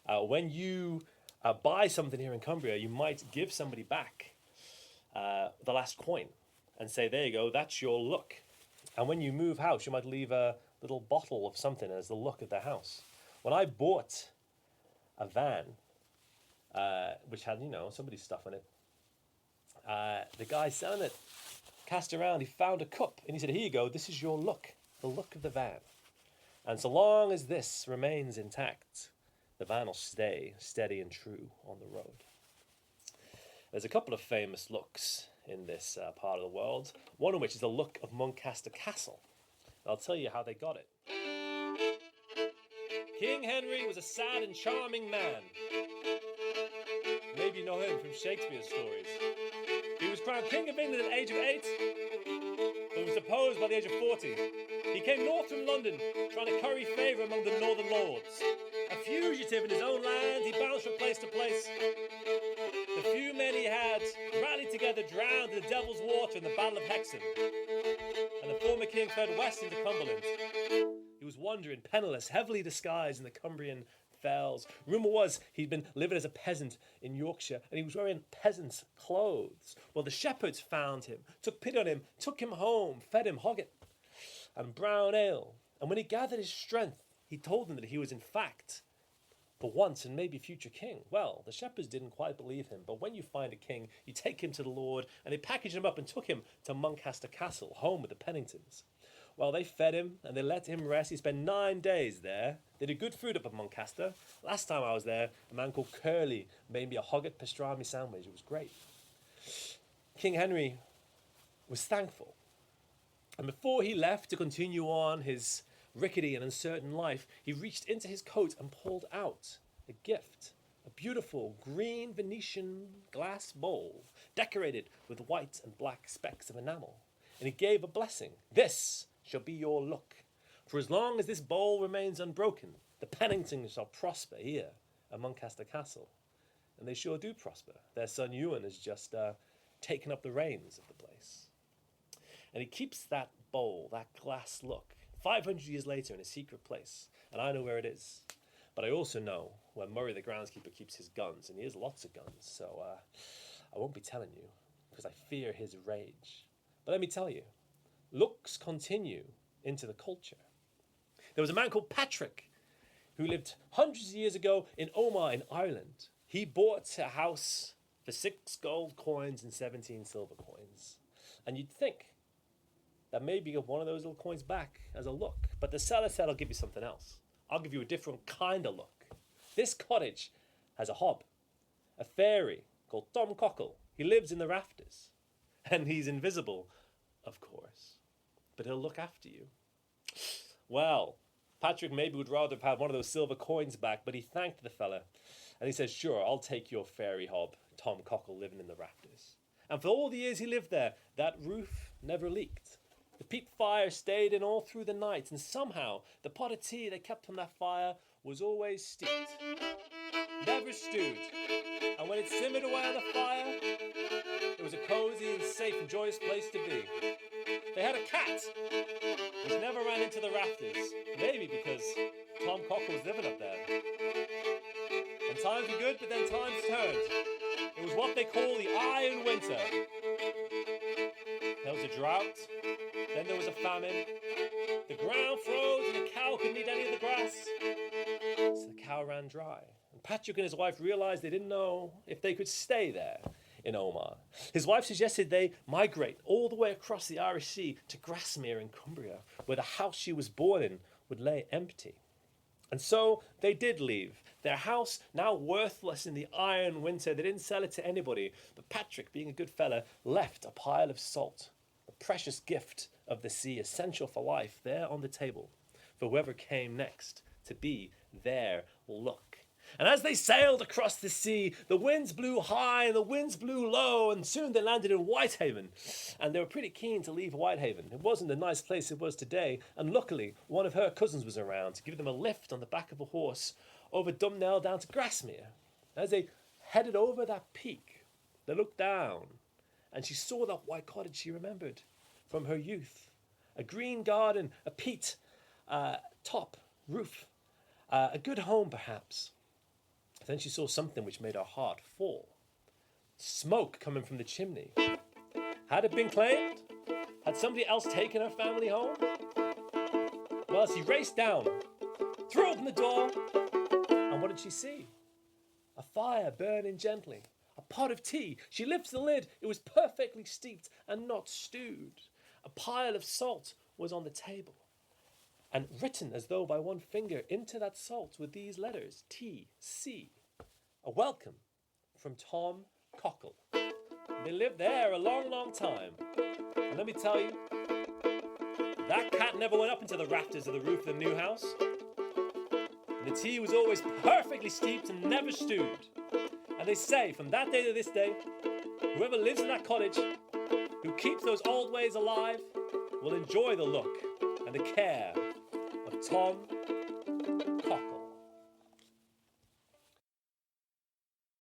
When you buy something here in Cumbria, you might give somebody back the last coin and say, there you go, that's your look. And when you move house, you might leave a little bottle of something as the look of the house. When I bought a van, which had, somebody's stuff in it, the guy selling it cast around, he found a cup, and he said, here you go, this is your look, the look of the van. And so long as this remains intact, the van will stay steady and true on the road. There's a couple of famous looks in this part of the world, one of which is the look of Muncaster Castle. And I'll tell you how they got it. King Henry was a sad and charming man. Maybe you know him from Shakespeare's stories. He was crowned King of England at the age of 8, but was deposed by the age of 40. He came north from London, trying to curry favour among the northern lords. A fugitive in his own land, he bounced from place to place. The few men he had rallied together, drowned in the Devil's Water in the Battle of Hexham. And the former king fled west into Cumberland. He was wandering, penniless, heavily disguised in the Cumbrian fells. Rumour was he'd been living as a peasant in Yorkshire, and he was wearing peasant's clothes. Well, the shepherds found him, took pity on him, took him home, fed him hogget and brown ale. And when he gathered his strength, he told them that he was in fact, for once and maybe future king. Well, the shepherds didn't quite believe him, but when you find a king, you take him to the Lord, and they packaged him up and took him to Muncaster Castle, home with the Penningtons. Well, they fed him and they let him rest. He spent 9 days there. They did good food up at Muncaster. Last time I was there, a man called Curly made me a hogget pastrami sandwich. It was great. King Henry was thankful. And before he left to continue on his rickety and uncertain life, he reached into his coat and pulled out a gift, a beautiful green Venetian glass bowl decorated with white and black specks of enamel. And he gave a blessing. This shall be your look. For as long as this bowl remains unbroken, the Penningtons shall prosper here at Muncaster Castle. And they sure do prosper. Their son Ewan has just taken up the reins of the place. And he keeps that bowl, that glass look, 500 years later in a secret place. And I know where it is. But I also know where Murray the groundskeeper keeps his guns. And he has lots of guns. So I won't be telling you because I fear his rage. But let me tell you, looks continue into the culture. There was a man called Patrick who lived hundreds of years ago in Omagh in Ireland. He bought a house for 6 gold coins and 17 silver coins. And you'd think that maybe you get one of those little coins back as a look. But the seller said, I'll give you something else. I'll give you a different kind of look. This cottage has a hob, a fairy called Tom Cockle. He lives in the rafters. And he's invisible, of course. But he'll look after you. Well, Patrick maybe would rather have had one of those silver coins back, but he thanked the fella. And he said, sure, I'll take your fairy hob, Tom Cockle, living in the rafters. And for all the years he lived there, that roof never leaked. The peat fire stayed in all through the night, and somehow the pot of tea they kept from that fire was always steeped, never stewed. And when it simmered away on the fire, it was a cozy and safe and joyous place to be. They had a cat, which never ran into the rafters, maybe because Tom Cockle was living up there. And times were good, but then times turned. It was what they call the iron winter. There was a drought, then there was a famine. The ground froze and the cow couldn't eat any of the grass. So the cow ran dry. And Patrick and his wife realised they didn't know if they could stay there in Omagh. His wife suggested they migrate all the way across the Irish Sea to Grasmere in Cumbria, where the house she was born in would lay empty. And so they did leave. Their house, now worthless in the iron winter, they didn't sell it to anybody. But Patrick, being a good fella, left a pile of salt, a precious gift of the sea, essential for life, there on the table for whoever came next to be their luck. And as they sailed across the sea, the winds blew high and the winds blew low, and soon they landed in Whitehaven. And they were pretty keen to leave Whitehaven. It wasn't the nice place it was today, and luckily one of her cousins was around to give them a lift on the back of a horse over Dumnell down to Grasmere. As they headed over that peak, they looked down, and she saw that white cottage she remembered from her youth. A green garden, a peat top roof, a good home perhaps. then she saw something which made her heart fall. Smoke coming from the chimney. Had it been claimed? Had somebody else taken her family home? Well, as she raced down, threw open the door, and what did she see? A fire burning gently. A pot of tea. She lifts the lid. It was perfectly steeped and not stewed. A pile of salt was on the table, and written as though by one finger into that salt were these letters, T.C. A welcome from Tom Cockle. They lived there a long, long time. And let me tell you, that cat never went up into the rafters of the roof of the new house. And the tea was always perfectly steeped and never stewed. And they say, from that day to this day, whoever lives in that cottage, who keeps those old ways alive, will enjoy the look and the care of Tom